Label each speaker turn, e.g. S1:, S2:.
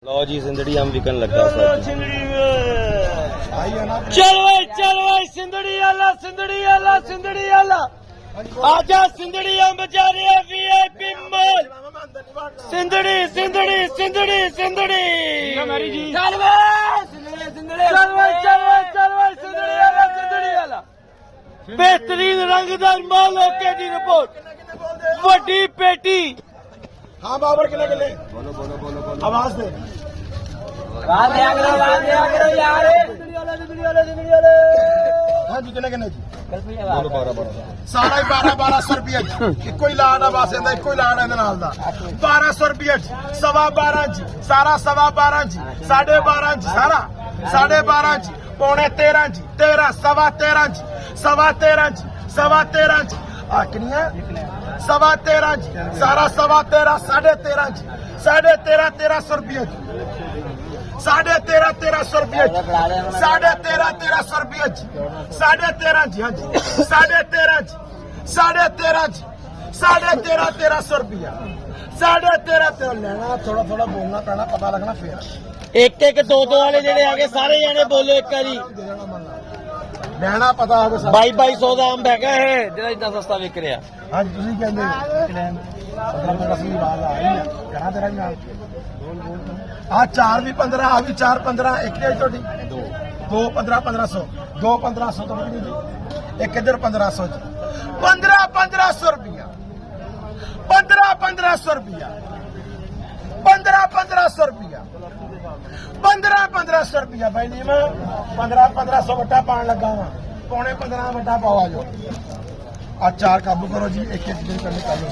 S1: लो जी सिंधड़ी हम विकन लगा
S2: चल भाई सिंधड़ी आला आजा सिंधड़ी हम बजा रहे हैं वीआईपी मॉल सिंधड़ी सिंधड़ी सिंधड़ी सिंधड़ी चल भाई सिंधड़ी आला बेहतरीन रंगदार माल ओके दी रिपोर्ट वड्डी पेटी।
S3: हाँ बाबर किले किले आवाज दे हाँ जी किले किले जी सारा ही 1200 रुपया इको ही लाड आवाज इको ही लाड है 1200 रुपया सवा 12 जी सारा सवा 12 जी 12.5 जी सारा 12.5 जी पौने 13 जी 13 सवा 13 जी सवा 13 जी सवा 13 जी आखनिया सवा 13 जी सारा सवा 13 13.5 जी 13.5 रुपया जी 13.5 रुपया जी 13.5 रुपया जी 13.5 जी हाँ जी 13.5 जी 13.5 जी 13.5 रुपया 13.5 लेना थोड़ा थोड़ा बोलना पैना पता लगना फिर
S2: एक एक दो वाले जेडे आगे सारे जाने बोलो एक बारी
S3: ਲੈਣਾ ਪਤਾ ਹੋਵੇ ਸਭ
S2: 2200 ਦਾ ਅੰਬ ਹੈਗਾ ਇਹ ਜਿਹੜਾ ਇੰਨਾ ਸਸਤਾ ਵਿਕ ਰਿਹਾ।
S3: ਹਾਂਜੀ ਤੁਸੀਂ ਕਹਿੰਦੇ ਮਤਲਬ ਅਸੀਂ ਆਵਾਜ਼ ਆ ਰਹੀ ਹੈ ਕਰਾਂ ਤੇਰਾ ਨਾਲ ਆ 4 ਵੀ 15 ਆ ਵੀ 4 15 ਇੱਕ ਹੈ ਤੁਹਾਡੀ 2 15 1500 2 1500 ਤੋਂ ਕਿੰਨੀ ਜੀ ਇੱਕ ਇੱਧਰ 1500 ਜੀ 1500 ਰੁਪਿਆ 1500 ਰੁਪਿਆ 1500 ਰੁਪਿਆ 1500 ਰੁਪਿਆ ਬਾਈ ਜੀ ਮੈਂ 1500 ਵੱਟਾ ਪਾਣ ਲੱਗਾ ਵਾਂ ਪੌਣੇ 15 ਵੱਟਾ ਪਾਵਾ ਜੋ ਆ 4 ਕਾਬੂ ਕਰੋ ਜੀ ਇੱਕ ਇੱਕ ਦਿਨ ਕਰਨੀ ਕਰ ਲਓ।